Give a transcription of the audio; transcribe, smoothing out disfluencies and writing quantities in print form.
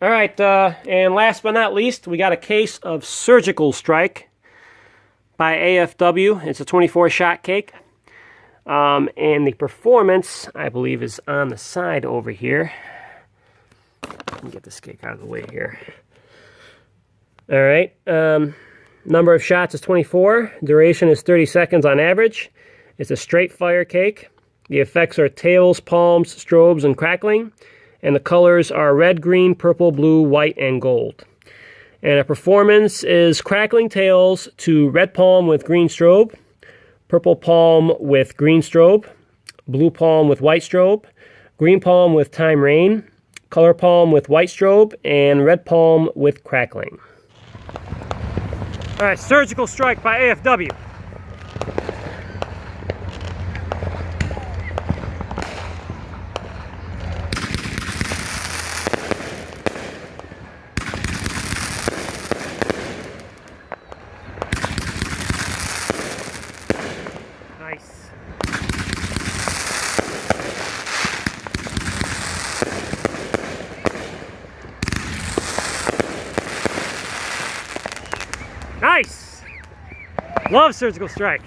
All right, and last but not least, we got a case of Surgical Strike by AFW. It's a 24-shot cake. And the performance, I believe, is on the side over here. Let me get this cake out of the way here. All right, number of shots is 24. Duration is 30 seconds on average. It's a straight fire cake. The effects are tails, palms, strobes, and crackling. And the colors are red, green, purple, blue, white, and gold. And a performance is crackling tails to red palm with green strobe, purple palm with green strobe, blue palm with white strobe, green palm with time rain, color palm with white strobe, and red palm with crackling. All right, Surgical Strike by AFW. Nice. Nice! Love Surgical Strike.